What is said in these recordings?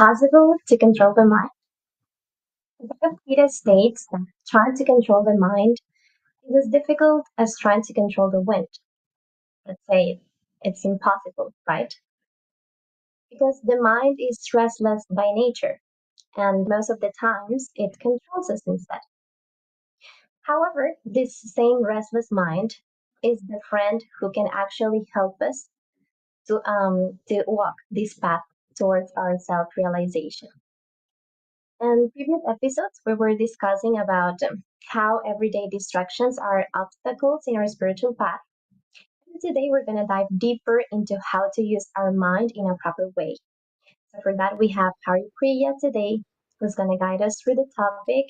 possible to control the mind? Bhagavad Gita states that trying to control the mind is as difficult as trying to control the wind. Let's say it's impossible, right? Because the mind is restless by nature, and most of the times it controls us instead. However, this same restless mind is the friend who can actually help us to walk this path towards our self-realization. In previous episodes, we were discussing about how everyday distractions are obstacles in our spiritual path. And today, we're going to dive deeper into how to use our mind in a proper way. So, for that, we have Hari Priya today, who's going to guide us through the topic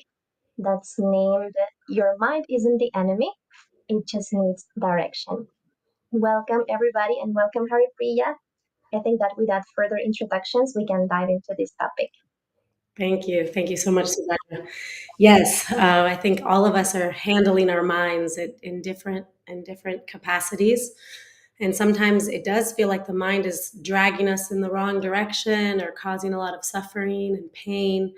that's named Your Mind Isn't the Enemy, It Just Needs Direction. Welcome, everybody, and welcome, Hari Priya. I think that without further introductions, we can dive into this topic. Thank you. Thank you so much, Sudarshan. Yes, I think all of us are handling our minds in different capacities, and sometimes it does feel like the mind is dragging us in the wrong direction or causing a lot of suffering and pain.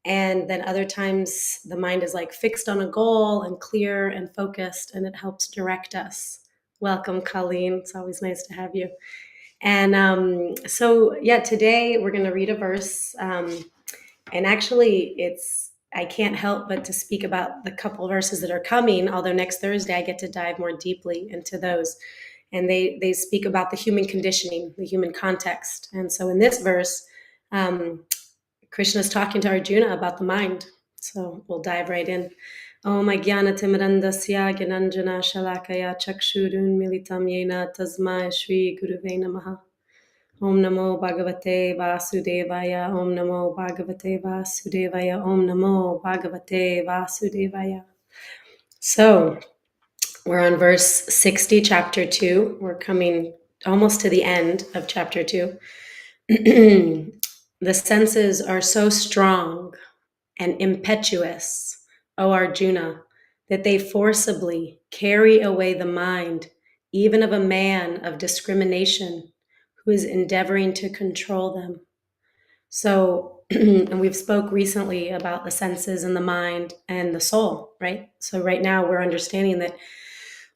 And then other times the mind is like fixed on a goal and clear and focused, and it helps direct us. Welcome, Colleen. It's always nice to have you. And today we're going to read a verse. And actually, I can't help but to speak about the couple verses that are coming, although next Thursday I get to dive more deeply into those. And they speak about the human conditioning, the human context. And so in this verse, Krishna is talking to Arjuna about the mind. So we'll dive right in. Om Ajnana Timirandasya Gyananjana Shalakaya Chakshurun Militam Yena Tasmai Shri Guruve Namaha. Om Namo Bhagavate Vasudevaya. Om Namo Bhagavate Vasudevaya. Om Namo Bhagavate Vasudevaya. So we're on verse 60, chapter 2. We're coming almost to the end of chapter 2. The senses are so strong and impetuous, O Arjuna, that they forcibly carry away the mind, even of a man of discrimination who is endeavoring to control them. So, and we've spoke recently about the senses and the mind and the soul, right? So right now we're understanding that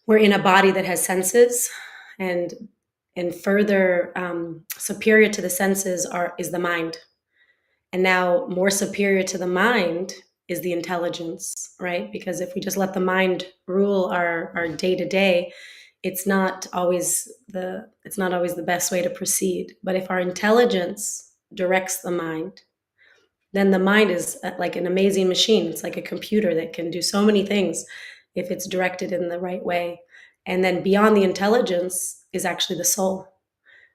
we're in a body that has senses, and further superior to the senses is the mind. And now more superior to the mind is the intelligence, right? Because if we just let the mind rule our day to day, it's not always the best way to proceed. But if our intelligence directs the mind, then the mind is like an amazing machine. It's like a computer that can do so many things if it's directed in the right way. And then beyond the intelligence is actually the soul.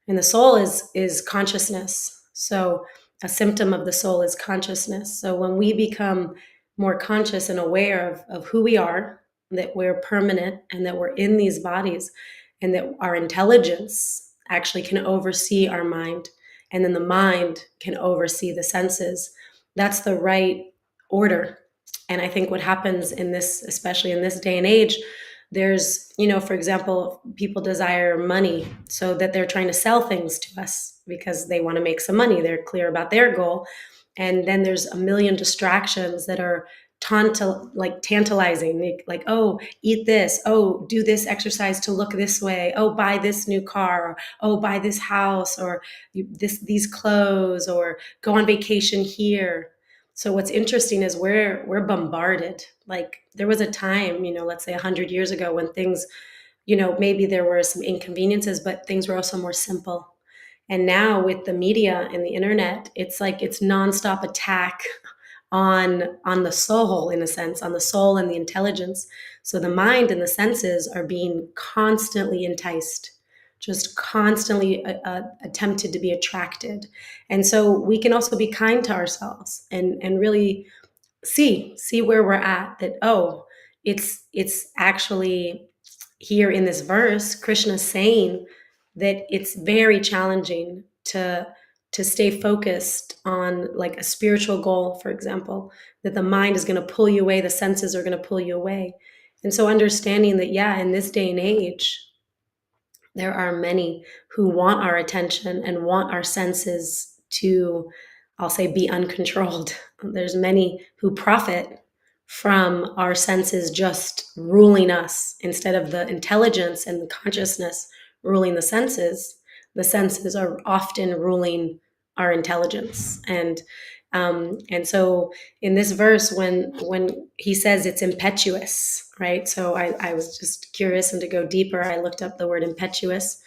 And the soul is consciousness. So a symptom of the soul is consciousness. So when we become more conscious and aware of who we are, that we're permanent and that we're in these bodies, and that our intelligence actually can oversee our mind, and then the mind can oversee the senses, that's the right order. And I think what happens in this, especially in this day and age, there's, for example, people desire money, so that they're trying to sell things to us because they want to make some money. They're clear about their goal. And then there's a million distractions that are tantalizing, like, oh, eat this, oh, do this exercise to look this way, oh, buy this new car, or, oh, buy this house, or these clothes, or go on vacation here. So what's interesting is we're bombarded. Like there was a time, let's say 100 years ago, when things, maybe there were some inconveniences, but things were also more simple. And now with the media and the internet, it's like it's nonstop attack on the soul, in a sense, on the soul and the intelligence. So the mind and the senses are being constantly enticed, just constantly attempted to be attracted. And so we can also be kind to ourselves and really see where we're at, that, oh, it's actually here in this verse, Krishna saying that it's very challenging to stay focused on like a spiritual goal, for example, that the mind is going to pull you away, the senses are going to pull you away. And so understanding that, yeah, in this day and age, there are many who want our attention and want our senses to I'll say, be uncontrolled. There's many who profit from our senses just ruling us instead of the intelligence and the consciousness ruling the senses. The senses are often ruling our intelligence, and so in this verse, when he says it's impetuous, right? So I was just curious, and to go deeper, I looked up the word impetuous,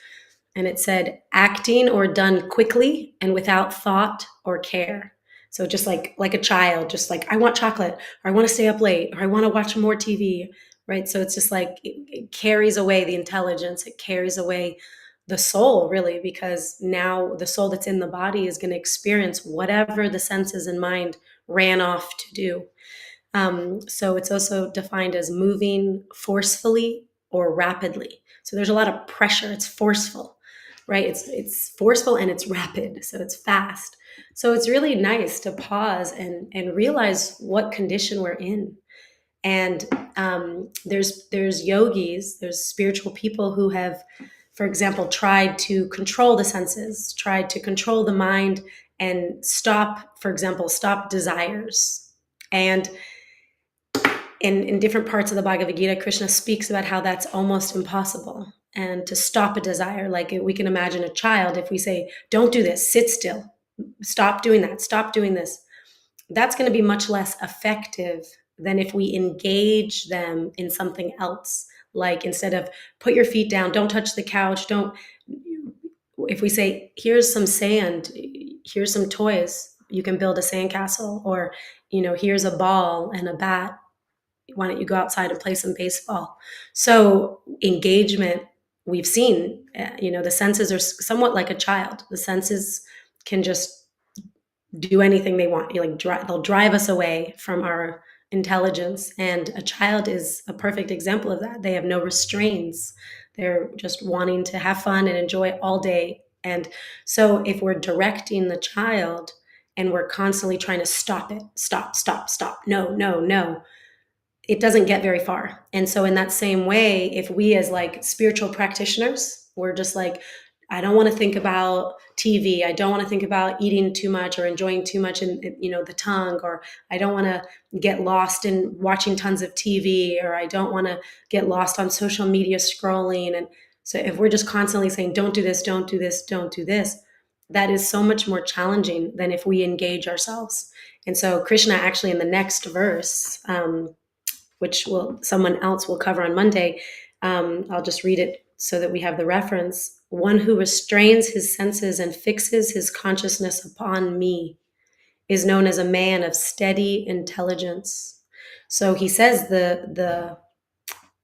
and it said acting or done quickly and without thought or care. So just like a child, just like I want chocolate, or I want to stay up late, or I want to watch more TV, right? So it's just like it carries away the intelligence, it carries away the soul, really, because now the soul that's in the body is going to experience whatever the senses and mind ran off to do. So it's also defined as moving forcefully or rapidly. So there's a lot of pressure. It's forceful, right? It's forceful and it's rapid. So it's fast. So it's really nice to pause and realize what condition we're in. And there's yogis, there's spiritual people who have, for example, tried to control the senses, tried to control the mind, and stop, for example, stop desires. And in different parts of the Bhagavad Gita, Krishna speaks about how that's almost impossible. And to stop a desire, like we can imagine a child, if we say, don't do this, sit still, stop doing that, stop doing this, that's going to be much less effective than if we engage them in something else. Like instead of put your feet down, don't touch the couch, if we say, here's some sand, here's some toys, you can build a sandcastle, or, here's a ball and a bat, why don't you go outside and play some baseball? So engagement, we've seen, the senses are somewhat like a child. The senses can just do anything they want. They'll drive us away from our intelligence. And a child is a perfect example of that. They have no restraints. They're just wanting to have fun and enjoy all day. And so if we're directing the child and we're constantly trying to stop it, stop, stop, stop, no, no, no, it doesn't get very far. And so in that same way, if we as like spiritual practitioners, we're just like, I don't want to think about TV. I don't want to think about eating too much or enjoying too much in the tongue, or I don't want to get lost in watching tons of TV, or I don't want to get lost on social media scrolling. And so if we're just constantly saying, don't do this, don't do this, don't do this, that is so much more challenging than if we engage ourselves. And so Krishna actually in the next verse, which someone else will cover on Monday. I'll just read it so that we have the reference. One who restrains his senses and fixes his consciousness upon me is known as a man of steady intelligence. So he says the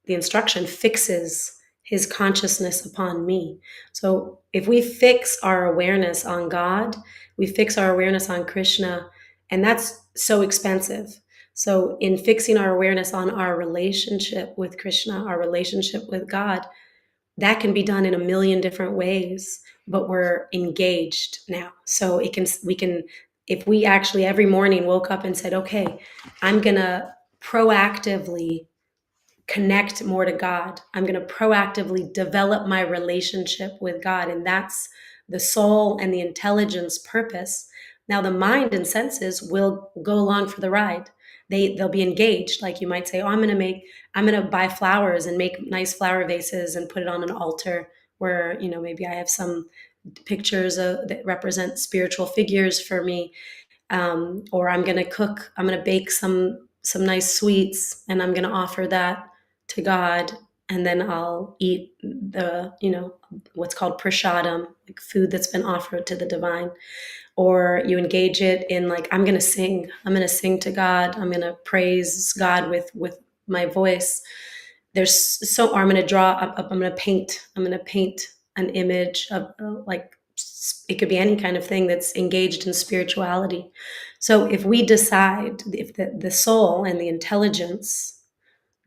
instruction fixes his consciousness upon me. So if we fix our awareness on God, we fix our awareness on Krishna, and that's so expensive. So in fixing our awareness on our relationship with Krishna, our relationship with God, that can be done in a million different ways, but we're engaged now. So we can, if we actually every morning woke up and said, okay, I'm going to proactively connect more to God. I'm going to proactively develop my relationship with God. And that's the soul and the intelligence purpose. Now the mind and senses will go along for the ride. They'll be engaged. Like you might say, oh, I'm going to buy flowers and make nice flower vases and put it on an altar where, maybe I have some pictures that represent spiritual figures for me. Or I'm going to bake some nice sweets, and I'm going to offer that to God, and then I'll eat what's called prashadam, like food that's been offered to the divine. Or you engage it in like, I'm going to sing to God. I'm going to praise God with my voice. Or I'm going to draw up, I'm going to paint an image of it could be any kind of thing that's engaged in spirituality. So if we decide, if the soul and the intelligence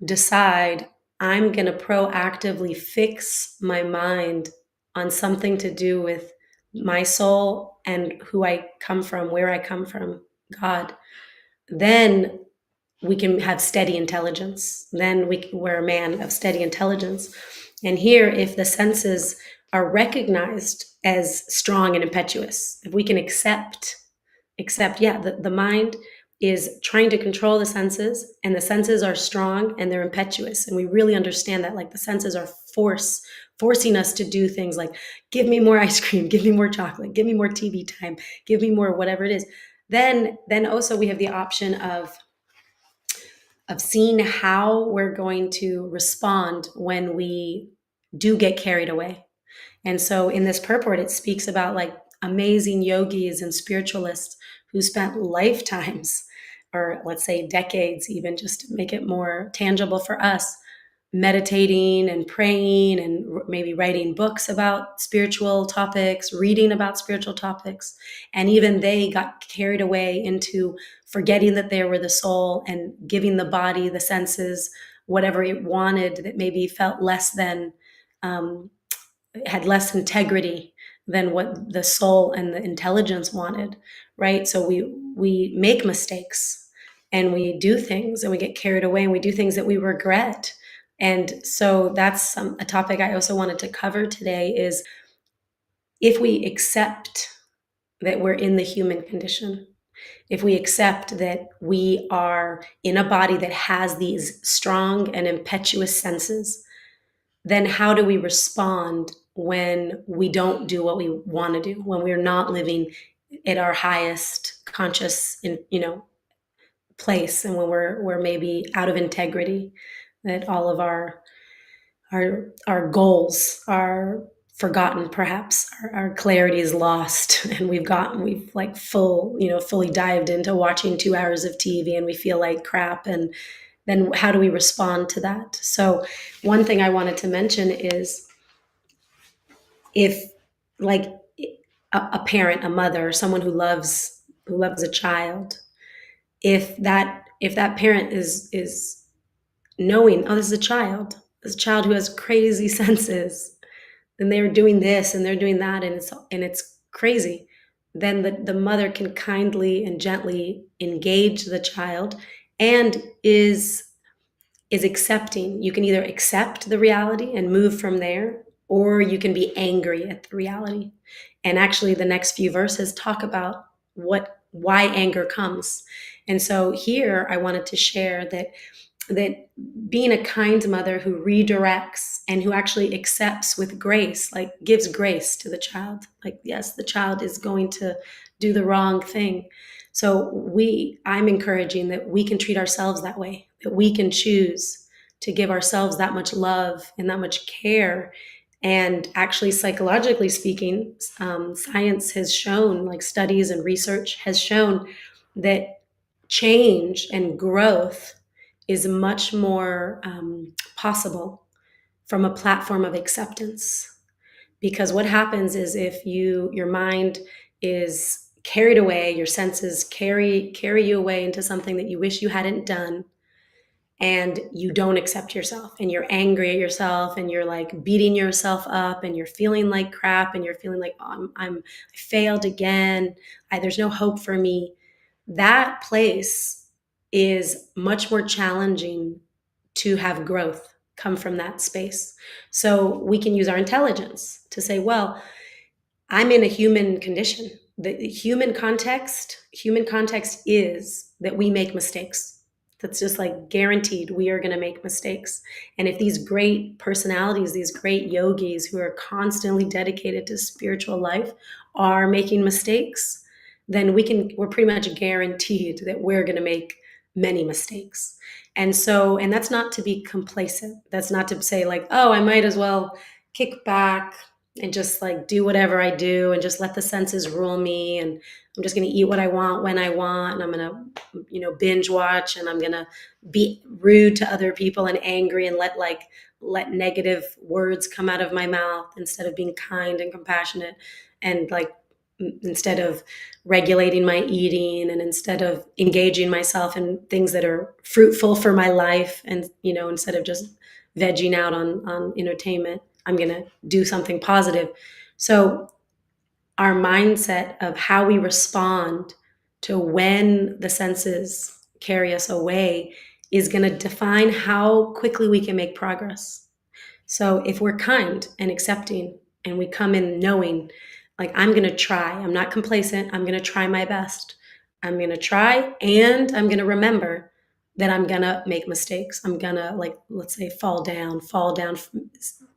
decide, I'm going to proactively fix my mind on something to do with my soul and who I come from, where I come from, God, then we can have steady intelligence. Then we're a man of steady intelligence. And here, if the senses are recognized as strong and impetuous, if we can accept except, yeah, the mind is trying to control the senses, and the senses are strong and they're impetuous. And we really understand that, like, the senses are forcing us to do things like, give me more ice cream, give me more chocolate, give me more TV time, give me more whatever it is. Then also we have the option of seeing how we're going to respond when we do get carried away. And so in this purport, it speaks about like amazing yogis and spiritualists who spent lifetimes, or let's say decades, even, just to make it more tangible for us, meditating and praying and maybe writing books about spiritual topics, reading about spiritual topics. And even they got carried away into forgetting that they were the soul and giving the body, the senses, whatever it wanted that maybe felt less than, had less integrity than what the soul and the intelligence wanted, right? So we make mistakes and we do things and we get carried away and we do things that we regret. And so that's a topic I also wanted to cover today, is if we accept that we're in the human condition, if we accept that we are in a body that has these strong and impetuous senses, then how do we respond when we don't do what we want to do, when we're not living at our highest conscious place, and when we're maybe out of integrity, that all of our goals are forgotten, perhaps our clarity is lost, and we've like fully dived into watching 2 hours of TV and we feel like crap. And then how do we respond to that? So one thing I wanted to mention is, if, like, a parent, a mother, someone who loves a child, if that parent is knowing, oh, this is a child who has crazy senses, and they're doing this and they're doing that, and it's crazy, then the mother can kindly and gently engage the child, and is accepting. You can either accept the reality and move from there, or you can be angry at the reality. And actually, the next few verses talk about why anger comes. And so here I wanted to share that being a kind mother who redirects and who actually accepts with grace, like gives grace to the child. Like, yes, the child is going to do the wrong thing. So I'm encouraging that we can treat ourselves that way, that we can choose to give ourselves that much love and that much care. And actually, psychologically speaking, science has shown, like studies and research has shown, that change and growth is much more possible from a platform of acceptance. Because what happens is, if your mind is carried away, your senses carry you away into something that you wish you hadn't done, and you don't accept yourself, and you're angry at yourself, and you're like beating yourself up, and you're feeling like crap, and you're feeling like, oh, I failed again, there's no hope for me. That place is much more challenging to have growth come from that space. So we can use our intelligence to say, well, I'm in a human condition. The human context is that we make mistakes. That's just like guaranteed. We are going to make mistakes. And if these great personalities, these great yogis who are constantly dedicated to spiritual life are making mistakes, then we're pretty much guaranteed that we're going to make many mistakes. And that's not to be complacent. That's not to say like, oh, I might as well kick back and just like do whatever I do and just let the senses rule me, and I'm just going to eat what I want when I want, and I'm going to binge watch, and I'm going to be rude to other people and angry and let negative words come out of my mouth instead of being kind and compassionate, and like instead of regulating my eating, and instead of engaging myself in things that are fruitful for my life, and instead of just vegging out on entertainment, I'm going to do something positive. So our mindset of how we respond to when the senses carry us away is going to define how quickly we can make progress. So if we're kind and accepting, and we come in knowing, like, I'm going to try, I'm not complacent, I'm going to try my best. I'm going to try, and I'm going to remember that I'm going to make mistakes. I'm going to, like, let's say, fall down. Fall down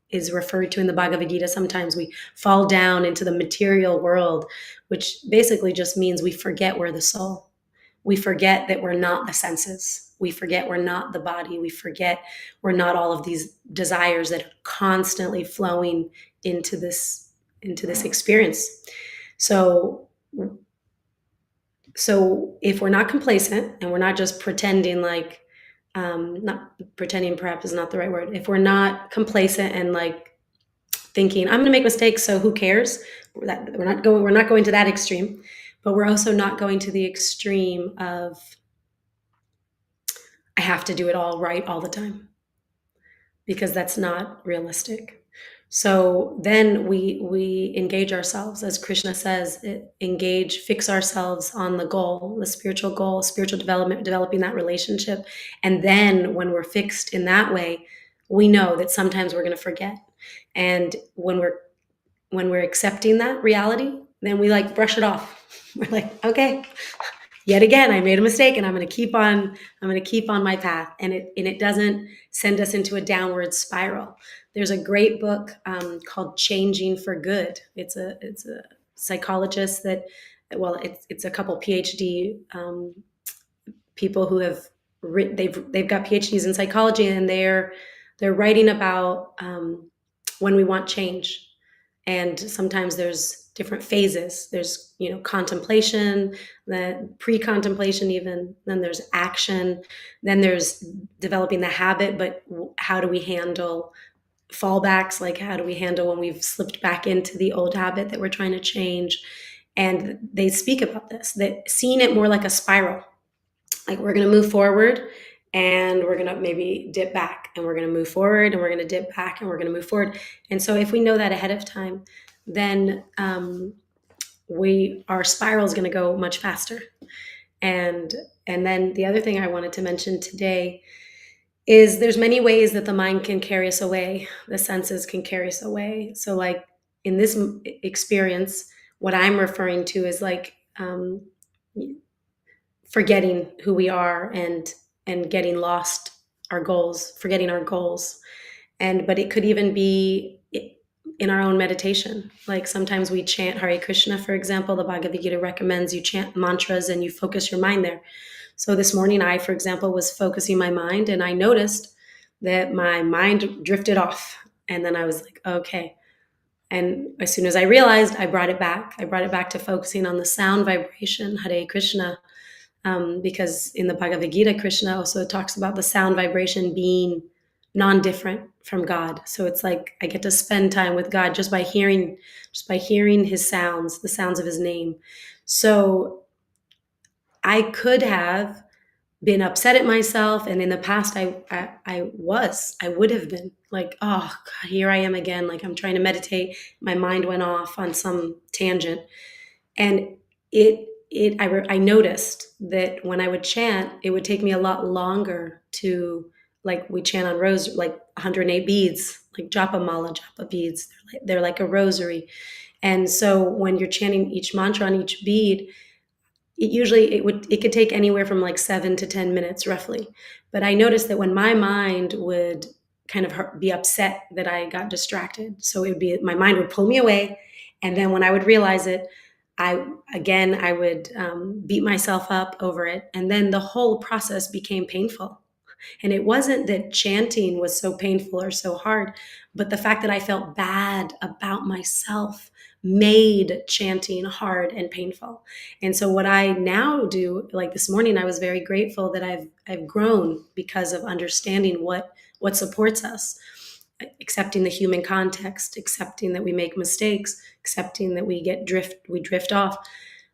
is referred to in the Bhagavad Gita. Sometimes we fall down into the material world, which basically just means we forget we're the soul. We forget that we're not the senses. We forget we're not the body. We forget we're not all of these desires that are constantly flowing into this experience. So if we're not complacent and we're not just pretending, like, not pretending, perhaps is not the right word. If we're not complacent and like thinking I'm going to make mistakes, so who cares? We're not going to that extreme, but we're also not going to the extreme of I have to do it all right all the time, because that's not realistic. So then we engage ourselves, as Krishna says, fix ourselves on the goal, spiritual development, developing that relationship. And then when we're fixed in that way, we know that sometimes we're going to forget. And when we're accepting that reality, then we like brush it off. We're like, okay, yet again, I made a mistake, and I'm going to keep on my path. And it doesn't send us into a downward spiral. There's a great book called Changing for Good. It's a psychologist that, well, it's a couple PhD people who have written, they've got PhDs in psychology, and they're writing about when we want change. And sometimes there's different phases. There's, contemplation, then pre-contemplation, even then there's action, then there's developing the habit. But how do we handle fallbacks? Like, how do we handle when we've slipped back into the old habit that we're trying to change? And they speak about this, that seeing it more like a spiral. Like, we're going to move forward, and we're going to maybe dip back, and we're going to move forward, and we're going to dip back, and we're going to move forward. And so if we know that ahead of time, then our spiral is going to go much faster. And then the other thing I wanted to mention today is there's many ways that the mind can carry us away. The senses can carry us away. So, like, in this experience, what I'm referring to is like forgetting who we are, and getting lost forgetting our goals. But it could even be in our own meditation. Like, sometimes we chant Hare Krishna, for example. The Bhagavad Gita recommends you chant mantras and you focus your mind there. So this morning, I, for example, was focusing my mind, and I noticed that my mind drifted off. And then I was like, okay. And as soon as I realized, I brought it back. I brought it back to focusing on the sound vibration, Hare Krishna. Because in the Bhagavad Gita, Krishna also talks about the sound vibration being non-different from God. So it's like I get to spend time with God just by hearing his sounds, the sounds of his name. So I could have been upset at myself, and in the past I would have been like, oh God, here I am again. Like, I'm trying to meditate, my mind went off on some tangent, and I noticed that when I would chant, it would take me a lot longer to, like, we chant on rose, like 108 beads, like japa beads. They're like a rosary. And so when you're chanting each mantra on each bead, it could take anywhere from like 7 to 10 minutes roughly. But I noticed that when my mind would kind of be upset that I got distracted, so my mind would pull me away. And then when I would realize it, I would beat myself up over it. And then the whole process became painful. And it wasn't that chanting was so painful or so hard, but the fact that I felt bad about myself made chanting hard and painful. And so what I now do, like this morning, I was very grateful that I've grown because of understanding what supports us, accepting the human context, accepting that we make mistakes, accepting that we drift off.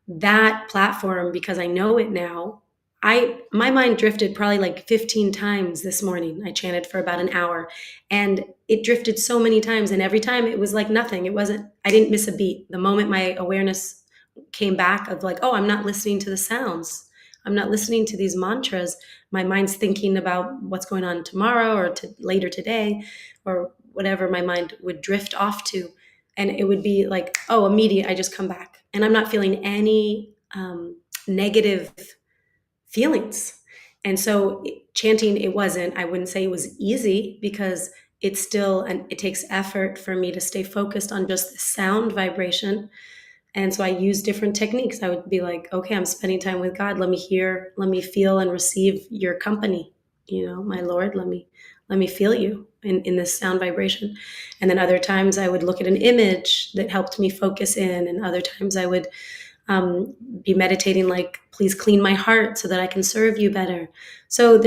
That platform, because I know it now, my mind drifted probably like 15 times this morning. I chanted for about an hour, and it drifted so many times, and every time it was like nothing. I didn't miss a beat. The moment my awareness came back of like, oh, I'm not listening to the sounds, I'm not listening to these mantras, my mind's thinking about what's going on tomorrow or later today or whatever my mind would drift off to. And it would be like, oh, immediate, I just come back. And I'm not feeling any negative feelings. And so chanting, it wasn't, I wouldn't say it was easy, because it's still, and it takes effort for me to stay focused on just the sound vibration. And so I use different techniques. I would be like, okay, I'm spending time with God. Let me hear, let me feel and receive your company. My Lord, let me feel you in this sound vibration. And then other times I would look at an image that helped me focus in. And other times I would be meditating, like, please clean my heart so that I can serve you better. So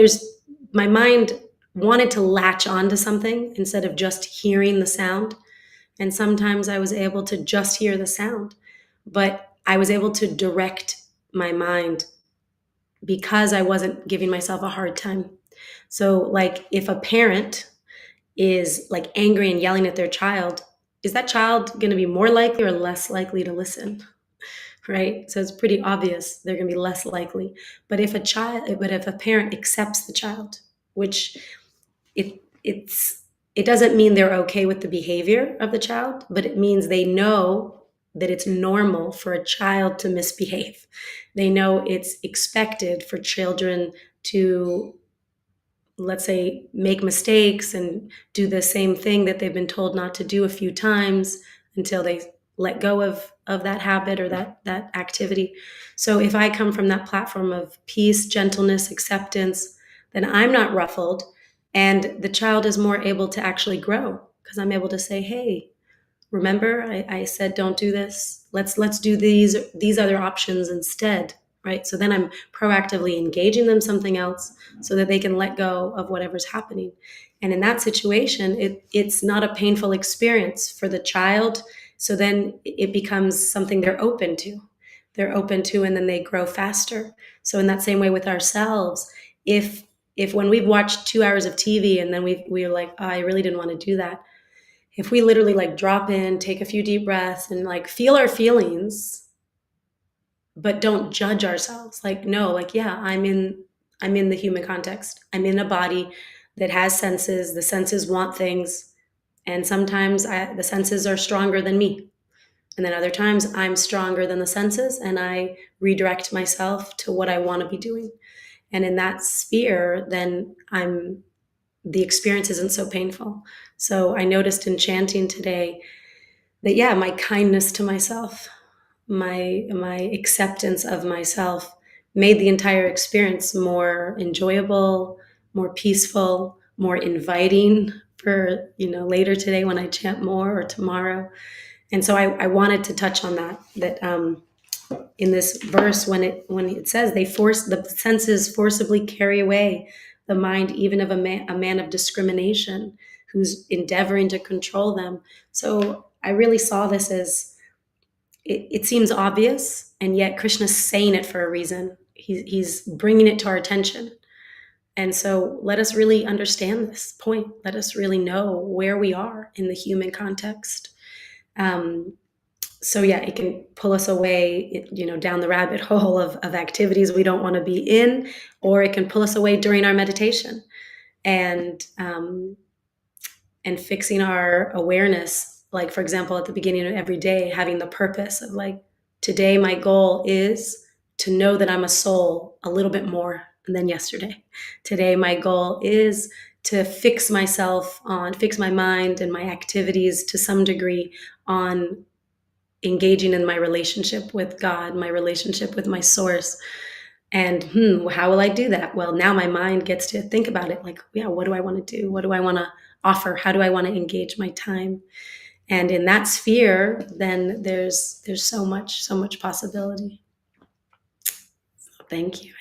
my mind wanted to latch onto something instead of just hearing the sound. And sometimes I was able to just hear the sound, but I was able to direct my mind because I wasn't giving myself a hard time. So, like, if a parent is like angry and yelling at their child, is that child going to be more likely or less likely to listen? Right? So it's pretty obvious they're going to be less likely. But if a parent accepts the child, which it's it doesn't mean they're okay with the behavior of the child, but it means they know that it's normal for a child to misbehave. They know it's expected for children to, let's say, make mistakes and do the same thing that they've been told not to do a few times until they let go of that habit or that activity. So if I come from that platform of peace, gentleness, acceptance, then I'm not ruffled, and the child is more able to actually grow, because I'm able to say, hey, remember, I said don't do this. Let's do these other options instead, right? So then I'm proactively engaging them something else so that they can let go of whatever's happening. And in that situation, it's not a painful experience for the child. So then it becomes something they're open to. They're open to, and then they grow faster. So in that same way with ourselves, if when we've watched 2 hours of TV and then we're like, oh, I really didn't want to do that, if we literally like drop in, take a few deep breaths and like feel our feelings, but don't judge ourselves. Like, no, like, yeah, I'm in the human context. I'm in a body that has senses. The senses want things. And sometimes the senses are stronger than me. And then other times I'm stronger than the senses, and I redirect myself to what I want to be doing. And in that sphere, then the experience isn't so painful. So I noticed in chanting today that, yeah, my kindness to myself, my acceptance of myself made the entire experience more enjoyable, more peaceful, more inviting for later today when I chant more, or tomorrow. And so I wanted to touch on that in this verse, when it says the senses forcibly carry away the mind, even of a man of discrimination who's endeavoring to control them. So I really saw this as, it seems obvious, and yet Krishna's saying it for a reason. He's bringing it to our attention. And so let us really understand this point. Let us really know where we are in the human context. So yeah, it can pull us away, down the rabbit hole of activities we don't want to be in, or it can pull us away during our meditation, and fixing our awareness. Like, for example, at the beginning of every day, having the purpose of, like, today my goal is to know that I'm a soul a little bit more than yesterday. Today my goal is to fix my mind and my activities to some degree on engaging in my relationship with God, my relationship with my source. And how will I do that? Well, now my mind gets to think about it, like, yeah, what do I want to do? What do I want to offer? How do I want to engage my time? And in that sphere, then there's so much possibility. So thank you.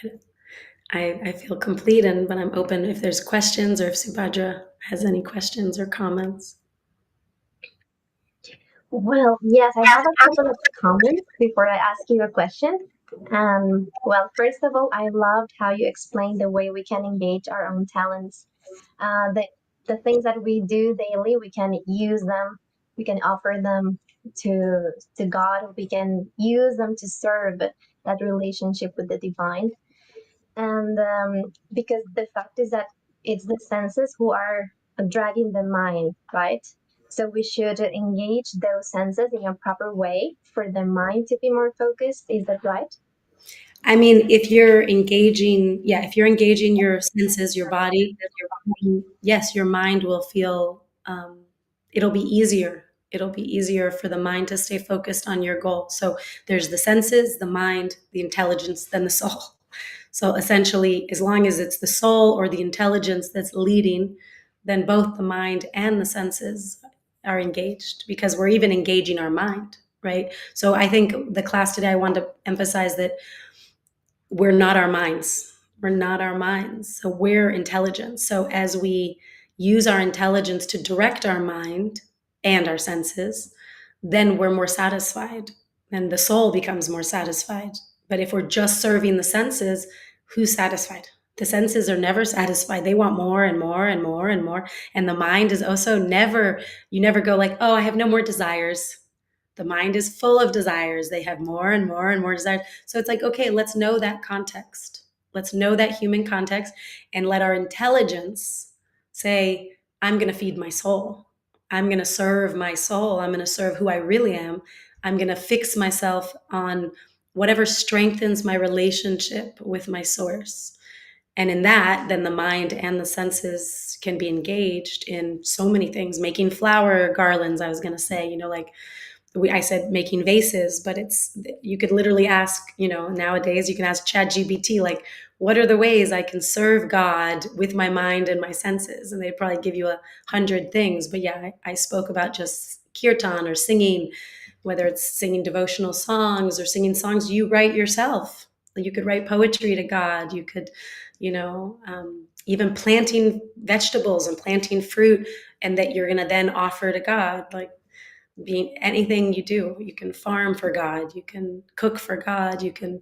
I feel complete, but I'm open if there's questions, or if Subhadra has any questions or comments. Well, yes, I have a couple of comments before I ask you a question. Well, first of all, I loved how you explained the way we can engage our own talents. The things that we do daily, we can use them, we can offer them to God, we can use them to serve that relationship with the divine. And because the fact is that it's the senses who are dragging the mind, right? So we should engage those senses in a proper way for the mind to be more focused. Is that right? I mean, if you're engaging your senses, your body, yes, your mind will feel, it'll be easier. It'll be easier for the mind to stay focused on your goal. So there's the senses, the mind, the intelligence, then the soul. So essentially, as long as it's the soul or the intelligence that's leading, then both the mind and the senses are engaged because we're even engaging our mind, right? So I think the class today, I wanted to emphasize that we're not our minds. We're not our minds. So we're intelligence. So as we use our intelligence to direct our mind and our senses, then we're more satisfied and the soul becomes more satisfied. But if we're just serving the senses, who's satisfied? The senses are never satisfied. They want more and more and more and more. And the mind is also never, you never go like, oh, I have no more desires. The mind is full of desires. They have more and more and more desires. So it's like, okay, let's know that context. Let's know that human context and let our intelligence say, I'm going to feed my soul. I'm going to serve my soul. I'm going to serve who I really am. I'm going to fix myself on whatever strengthens my relationship with my source. And in that, then the mind and the senses can be engaged in so many things, making flower garlands. I was going to say, like I said making vases, but it's, you could literally ask, nowadays you can ask ChatGPT, like, what are the ways I can serve God with my mind and my senses? And they'd probably give you 100 things. But yeah, I spoke about just kirtan or singing, whether it's singing devotional songs or singing songs you write yourself. You could write poetry to God. You could, even planting vegetables and planting fruit, and that you're going to then offer to God. Like, being anything you do, you can farm for God, you can cook for God, you can,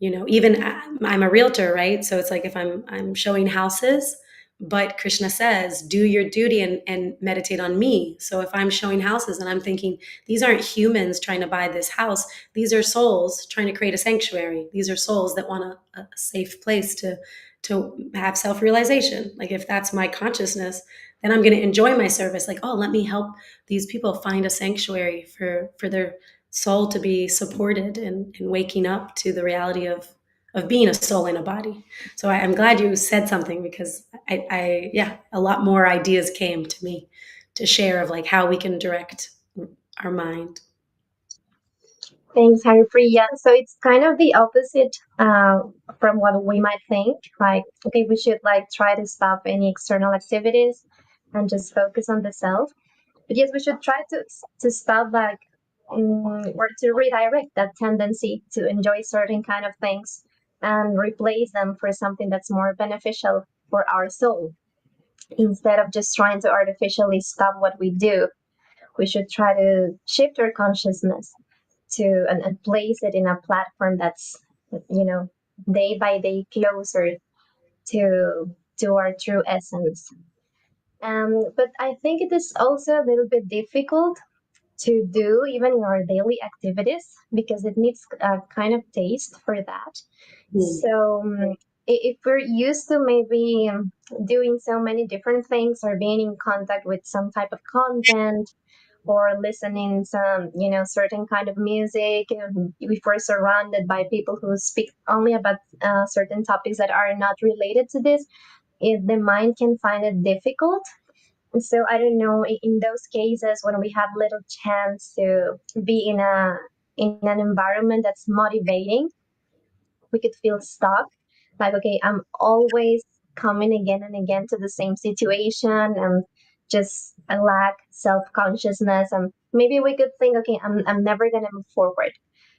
even I'm a realtor, right? So it's like if I'm showing houses, but Krishna says do your duty and meditate on me. So if I'm showing houses and I'm thinking these aren't humans trying to buy this house, these are souls trying to create a sanctuary, these are souls that want a safe place to have self-realization. Like if that's my consciousness, then I'm going to enjoy my service. Like, oh, let me help these people find a sanctuary for their soul to be supported and waking up to the reality of being a soul in a body. So I'm glad you said something because yeah, a lot more ideas came to me to share of like how we can direct our mind. Thanks, Harpreet. Yeah, so it's kind of the opposite from what we might think. Like, okay, we should like try to stop any external activities and just focus on the self. But yes, we should try to stop like or to redirect that tendency to enjoy certain kind of things and replace them for something that's more beneficial for our soul. Instead of just trying to artificially stop what we do, we should try to shift our consciousness to and place it in a platform that's you know day by day closer to our true essence. But I think it is also a little bit difficult to do even in our daily activities because it needs a kind of taste for that. So if we're used to maybe doing so many different things or being in contact with some type of content or listening some certain kind of music, if we're surrounded by people who speak only about certain topics that are not related to this, the mind can find it difficult. So I don't know, in those cases when we have little chance to be in an environment that's motivating, we could feel stuck. Like, okay, I'm always coming again and again to the same situation and just a lack self-consciousness. And maybe we could think, okay, I'm never gonna move forward.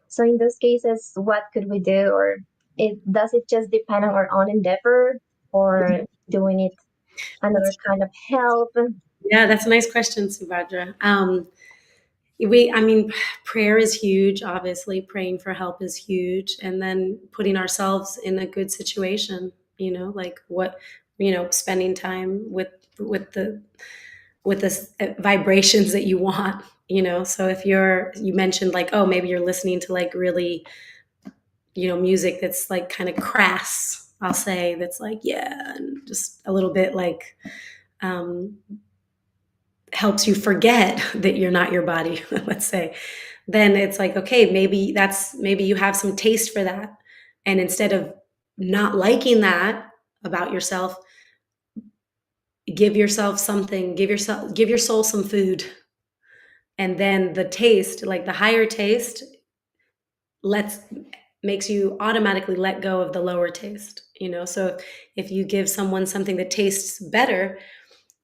So in those cases, what could we do? Or it just depend on our own endeavor, or do we need another kind of help? Yeah, that's a nice question, Subhadra. I mean, prayer is huge. Obviously, praying for help is huge, and then putting ourselves in a good situation. Like what, spending time with the vibrations that you want. So if you mentioned like, oh, maybe you're listening to like really, music that's like kind of crass. I'll say that's like yeah, and just a little bit like. Um, Helps you forget that you're not your body, let's say, then it's like, okay, maybe you have some taste for that. And instead of not liking that about yourself, give yourself something, give your soul some food. And then the taste, like the higher taste, lets makes you automatically let go of the lower taste, so if you give someone something that tastes better,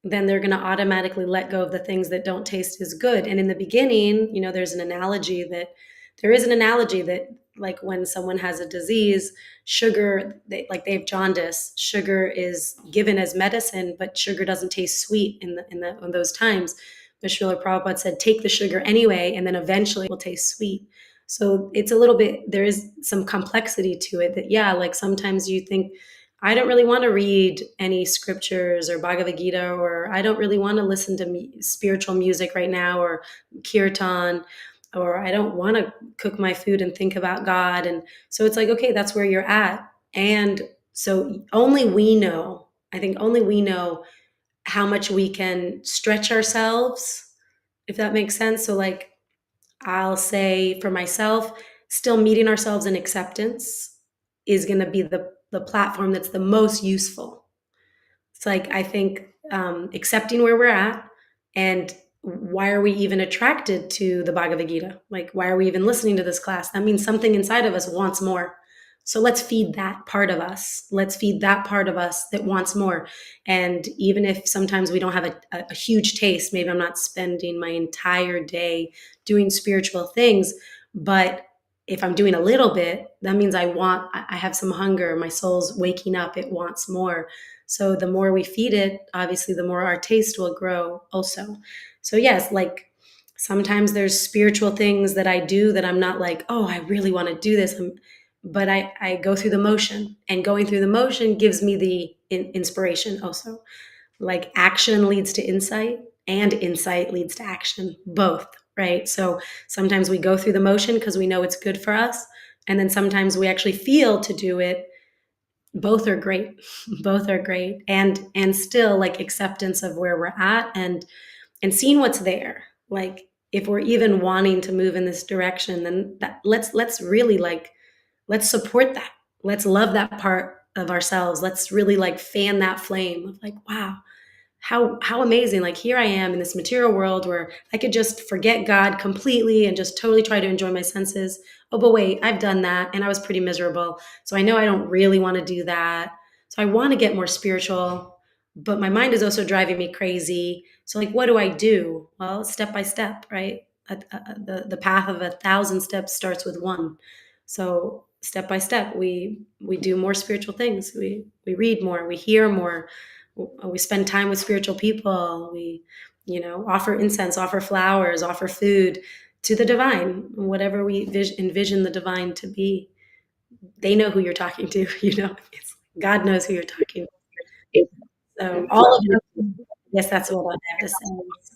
then they're going to automatically let go of the things that don't taste as good. And in the beginning, there is an analogy that, like, when someone has a disease, sugar, they have jaundice, sugar is given as medicine, but sugar doesn't taste sweet in those times. But Srila Prabhupada said, take the sugar anyway, and then eventually it will taste sweet. So it's a little bit, there is some complexity to it that, yeah, like sometimes you think, I don't really want to read any scriptures or Bhagavad Gita, or I don't really want to listen to spiritual music right now, or kirtan, or I don't want to cook my food and think about God. And so it's like, okay, that's where you're at. And so I think only we know how much we can stretch ourselves, if that makes sense. So, like, I'll say for myself, still meeting ourselves in acceptance is going to be the platform that's the most useful. It's like, I think, accepting where we're at, and why are we even attracted to the Bhagavad Gita? Like, why are we even listening to this class? That means something inside of us wants more. So let's feed that part of us. Let's feed that part of us that wants more. And even if sometimes we don't have a huge taste, maybe I'm not spending my entire day doing spiritual things, but if I'm doing a little bit, that means I have some hunger. My soul's waking up. It wants more. So the more we feed it, obviously, the more our taste will grow also. So yes, like sometimes there's spiritual things that I do that I'm not like, oh, I really want to do this. But I go through the motion, and going through the motion gives me the inspiration also. Like, action leads to insight, and insight leads to action, both, right? So sometimes we go through the motion because we know it's good for us. And then sometimes we actually feel to do it. Both are great. Both are great. And still, like, acceptance of where we're at, and seeing what's there. Like, if we're even wanting to move in this direction, then let's really, like, let's support that. Let's love that part of ourselves. Let's really, like, fan that flame of, like, wow, how amazing. Like, here I am in this material world where I could just forget God completely and just totally try to enjoy my senses. Oh, but wait, I've done that and I was pretty miserable. So I know I don't really want to do that. So I want to get more spiritual, but my mind is also driving me crazy. So, like, what do I do? Well, step by step, right? The path of 1,000 steps starts with one. So step by step, we do more spiritual things. We read more, we hear more, we spend time with spiritual people. We, offer incense, offer flowers, offer food to the divine, whatever we envision the divine to be. They know who you're talking to. God knows who you're talking to. So all of it, yes, that's what I have to say.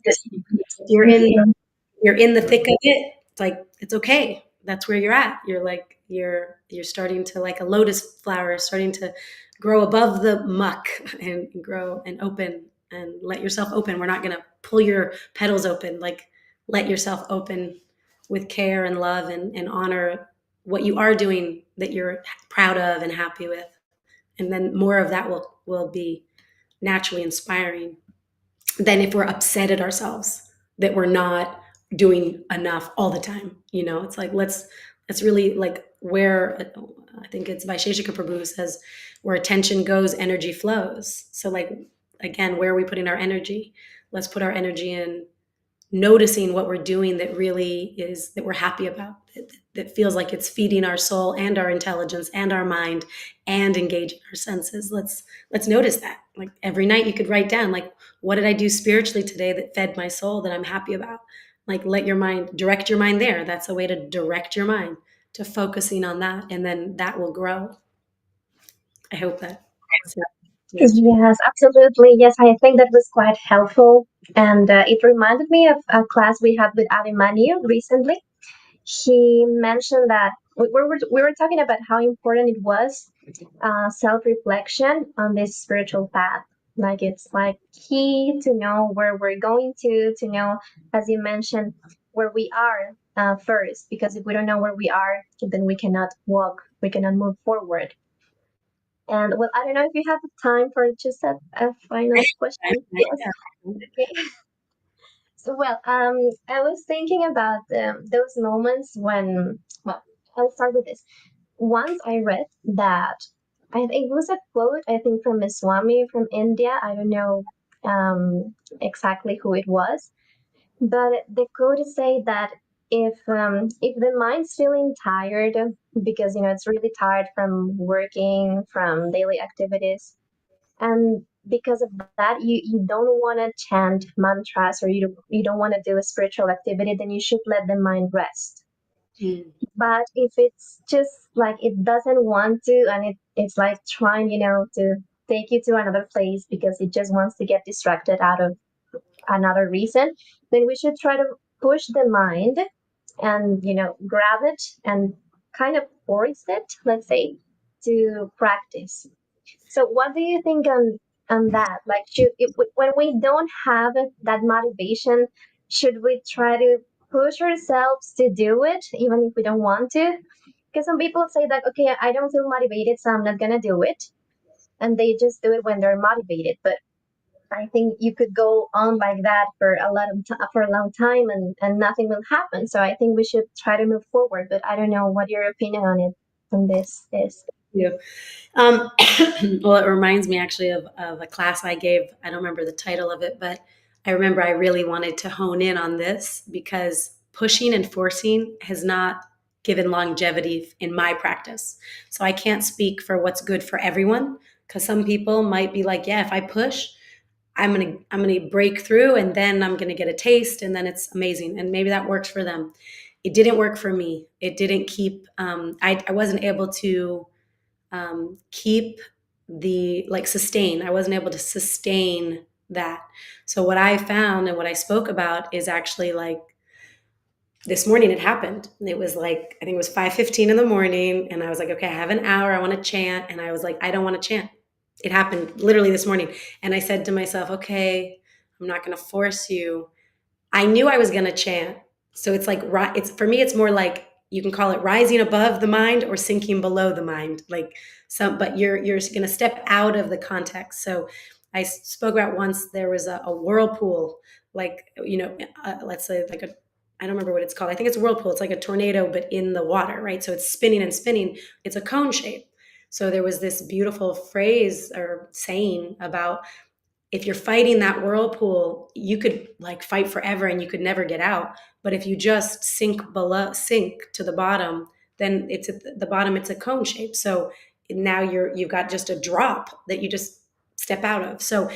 If you're in the thick of it, it's like, it's okay. That's where you're at. You're starting to, like a lotus flower, starting to grow above the muck, and grow and open, and let yourself open. We're not going to pull your petals open. Like, let yourself open with care and love, and honor what you are doing that you're proud of and happy with. And then more of that will be naturally inspiring than if we're upset at ourselves that we're not doing enough all the time. It's like, let's really, like, where I think it's Vaisheshika Prabhu who says, where attention goes, energy flows. So, like, again, where are we putting our energy? Let's put our energy in noticing what we're doing that really is, that we're happy about, that feels like it's feeding our soul and our intelligence and our mind and engaging our senses. Let's notice that. Like, every night you could write down, like, what did I do spiritually today that fed my soul, that I'm happy about? Like, direct your mind there. That's a way to direct your mind to focusing on that, and then that will grow. I hope that. Yes, absolutely. Yes, I think that was quite helpful. And it reminded me of a class we had with Abhimanyu recently. He mentioned that we were talking about how important it was, self-reflection on this spiritual path. Like, it's like key to know where we're going to know, as you mentioned, where we are first, because if we don't know where we are, then we cannot walk, we cannot move forward. And well, I don't know if you have time for just a final question. Yes. Okay. So, well, I was thinking about those moments when, well, I'll start with this. Once I read that, I think it was a quote, I think from a Swami from India. I don't know exactly who it was, but the quote say that if the mind's feeling tired because it's really tired from working, from daily activities, and because of that you don't want to chant mantras, or you don't want to do a spiritual activity, then you should let the mind rest. Mm. But if it's just like it doesn't want to, and it's like trying to take you to another place because it just wants to get distracted out of another reason, then we should try to push the mind and grab it and kind of force it, let's say, to practice. So what do you think on that? Like, when we don't have that motivation, should we try to push ourselves to do it even if we don't want to? Because some people say that, okay, I don't feel motivated, so I'm not gonna do it, and they just do it when they're motivated. But I think you could go on like that for for a long time, and nothing will happen. So I think we should try to move forward. But I don't know what your opinion on this is. Yeah. Um, well, it reminds me actually of a class I gave. I don't remember the title of it, but I remember I really wanted to hone in on this because pushing and forcing has not given longevity in my practice. So I can't speak for what's good for everyone, because some people might be like, yeah, if I push, I'm gonna break through, and then I'm gonna get a taste, and then it's amazing, and maybe that works for them. It didn't work for me. It didn't keep. I wasn't able to keep the like sustain. I wasn't able to sustain that. So what I found and what I spoke about is actually like this morning it happened. It was like I think it was 5:15 in the morning, and I was like, okay, I have an hour. I want to chant, and I was like, I don't want to chant. It happened literally this morning, and I said to myself, okay, I'm not going to force you. I knew I was going to chant. So it's like, it's for me, it's more like you can call it rising above the mind or sinking below the mind. Like but you're going to step out of the context. So I spoke about once there was a whirlpool, like, let's say like I don't remember what it's called. I think it's a whirlpool. It's like a tornado, but in the water, right? So it's spinning and spinning. It's a cone shape. So there was this beautiful phrase or saying about if you're fighting that whirlpool, you could like fight forever and you could never get out. But if you just sink to the bottom, then it's at the bottom, it's a cone shape. So now you've got just a drop that you just step out of. So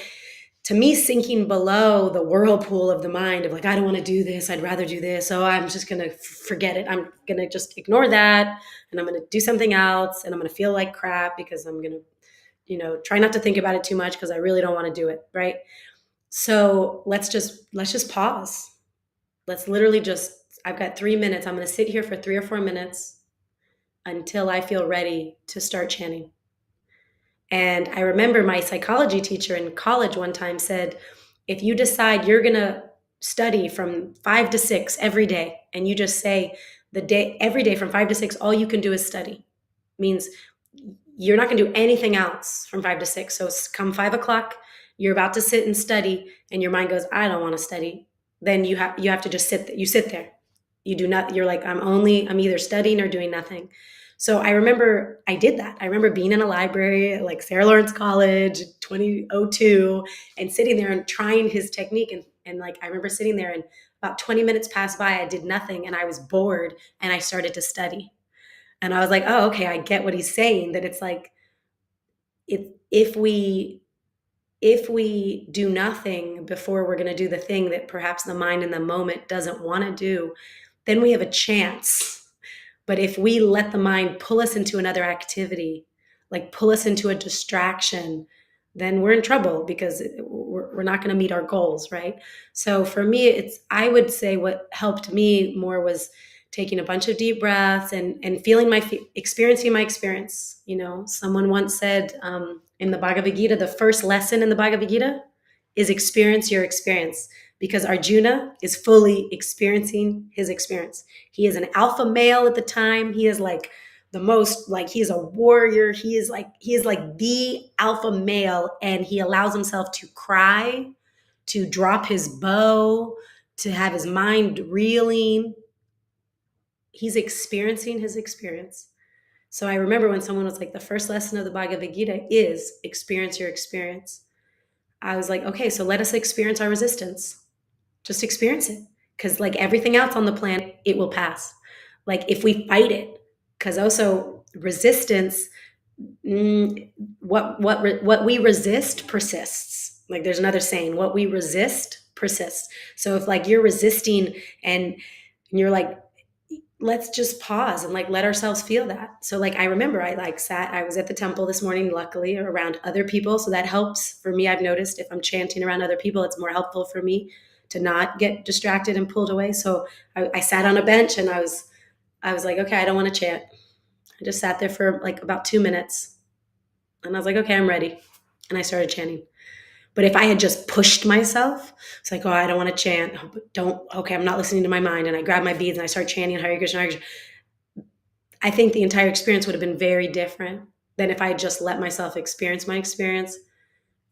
to me, sinking below the whirlpool of the mind of like, I don't want to do this, I'd rather do this, so I'm just going to forget it, I'm going to just ignore that, and I'm going to do something else, and I'm going to feel like crap because I'm going to try not to think about it too much because I really don't want to do it, right? So let's just pause. Let's literally just, I've got 3 minutes. I'm going to sit here for 3 or 4 minutes until I feel ready to start chanting. And I remember my psychology teacher in college one time said, if you decide you're going to study from 5 to 6 every day, and you just say every day from 5 to 6, all you can do is study, means you're not going to do anything else from 5 to 6. So come 5 o'clock, you're about to sit and study, and your mind goes, I don't want to study. Then you have to just sit. You sit there. You do not. You're like, I'm either studying or doing nothing. So I remember I did that. I remember being in a library at like Sarah Lawrence College, 2002, and sitting there and trying his technique. And like I remember sitting there, and about 20 minutes passed by. I did nothing, and I was bored, and I started to study. And I was like, oh, okay, I get what he's saying, that it's like if we do nothing before we're going to do the thing that perhaps the mind in the moment doesn't want to do, then we have a chance. But if we let the mind pull us into another activity, like pull us into a distraction, then we're in trouble because we're not going to meet our goals, right? So for me, I would say what helped me more was taking a bunch of deep breaths and feeling experiencing my experience. Someone once said in the Bhagavad Gita, the first lesson in the Bhagavad Gita is experience your experience, because Arjuna is fully experiencing his experience. He is an alpha male at the time. He is like the most, like, he is a warrior. He is like the alpha male, and he allows himself to cry, to drop his bow, to have his mind reeling. He's experiencing his experience. So I remember when someone was like, the first lesson of the Bhagavad Gita is experience your experience. I was like, okay, so let us experience our resistance. Just experience it. Because, like everything else on the planet, it will pass. Like if we fight it, because also resistance, what we resist persists. Like there's another saying, what we resist persists. So if like you're resisting and you're like, let's just pause and like let ourselves feel that. So like I remember I was at the temple this morning, luckily around other people, so that helps for me. I've noticed if I'm chanting around other people, it's more helpful for me to not get distracted and pulled away. So I sat on a bench and I was like, okay, I don't want to chant. I just sat there for like about 2 minutes and I was like, okay, I'm ready. And I started chanting. But if I had just pushed myself, it's like, oh, I don't want to chant. Okay, I'm not listening to my mind. And I grab my beads and I start chanting Hare Krishna, Hare Krishna. I think the entire experience would have been very different than if I had just let myself experience my experience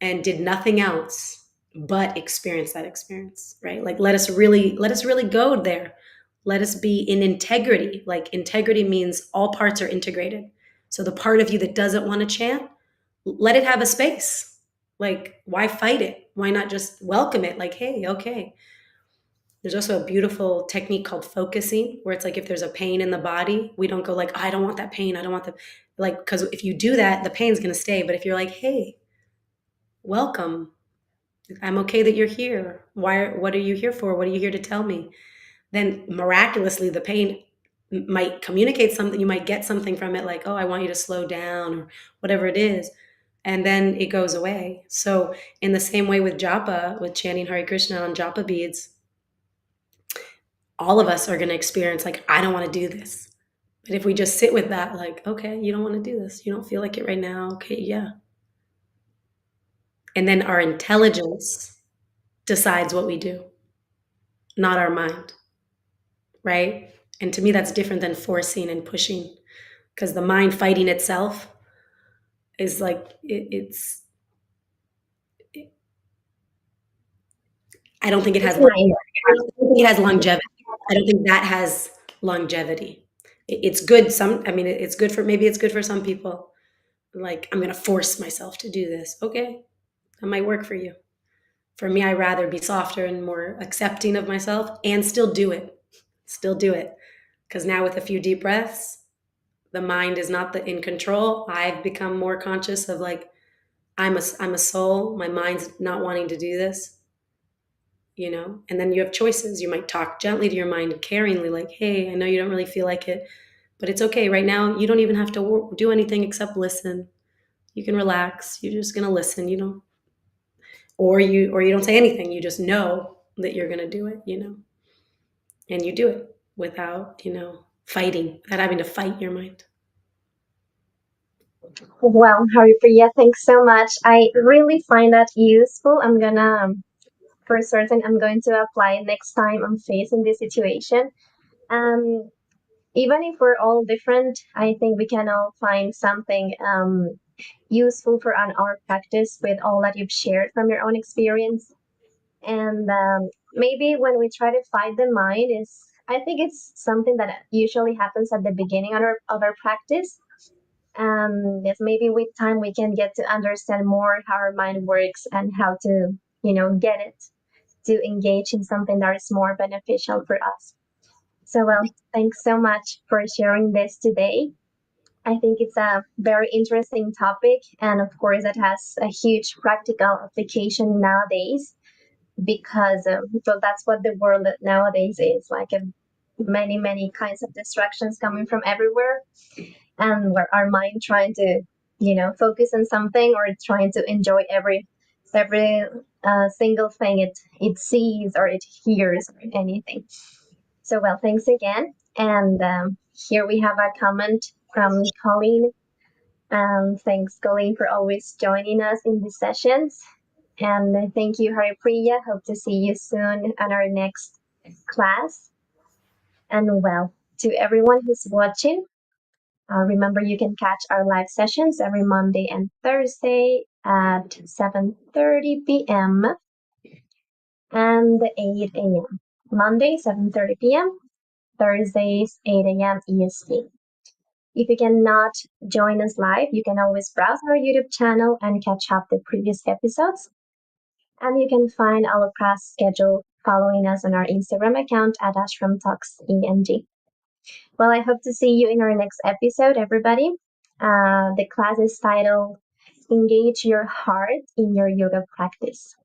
and did nothing else but experience that experience, right? Like let us really go there. Let us be in integrity. Like integrity means all parts are integrated. So the part of you that doesn't want to chant, let it have a space. Like why fight it? Why not just welcome it? Like, hey, okay, there's also a beautiful technique called focusing, where it's like if there's a pain in the body, we don't go like, oh, I don't want that pain. I don't want the, like, because if you do that, the pain's going to stay. But if you're like, hey, welcome, I'm okay that you're here. What are you here for? What are you here to tell me? Then miraculously, the pain might communicate something. You might get something from it, like, oh, I want you to slow down or whatever it is. And then it goes away. So, in the same way with japa, with chanting Hare Krishna on japa beads, all of us are going to experience like, I don't want to do this. But if we just sit with that, like, okay, you don't want to do this, you don't feel like it right now, okay, yeah. And then our intelligence decides what we do, not our mind, right? And to me that's different than forcing and pushing, because the mind fighting itself is like I don't think it It's has nice. longevity. I don't think that has longevity. It's good I mean, it's good for, maybe it's good for some people. Like, I'm going to force myself to do this. Okay, that might work for you. For me, I'd rather be softer and more accepting of myself and still do it. Still do it. Because now with a few deep breaths, the mind is not in control. I've become more conscious of like, I'm a soul. My mind's not wanting to do this, And then you have choices. You might talk gently to your mind, caringly, like, hey, I know you don't really feel like it, but it's okay. Right now, you don't even have to do anything except listen. You can relax. You're just going to listen, or you don't say anything. You just know that you're going to do it, and you do it without, fighting, without having to fight your mind. Well, Haripriya, thanks so much. I really find that useful. I'm gonna, for certain, I'm going to apply it next time I'm facing this situation. Um, Even if we're all different, I think we can all find something useful for our practice with all that you've shared from your own experience. And maybe when we try to fight the mind, I think it's something that usually happens at the beginning of our practice. Yes, maybe with time we can get to understand more how our mind works and how to, get it to engage in something that is more beneficial for us. So, well, thanks so much for sharing this today. I think it's a very interesting topic, and of course, it has a huge practical application nowadays because so that's what the world nowadays is like. Many, many kinds of distractions coming from everywhere, and where our mind trying to, focus on something or trying to enjoy every single thing it sees or it hears or anything. So, well, thanks again. And here we have a comment from Colleen. Thanks, Colleen, for always joining us in these sessions. And thank you, Haripriya. Hope to see you soon on our next class. And well, to everyone who's watching, remember you can catch our live sessions every Monday and Thursday at 7:30 p.m. and 8 a.m. Monday, 7:30 p.m. Thursdays, 8 a.m. EST. If you cannot join us live, you can always browse our YouTube channel and catch up the previous episodes. And you can find our class schedule following us on our Instagram account at Ashram Talks ENG. Well, I hope to see you in our next episode, everybody. The class is titled Engage Your Heart in Your Yoga Practice.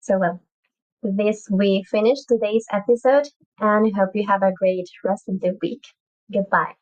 So, well, with this, we finish today's episode and hope you have a great rest of the week. Goodbye.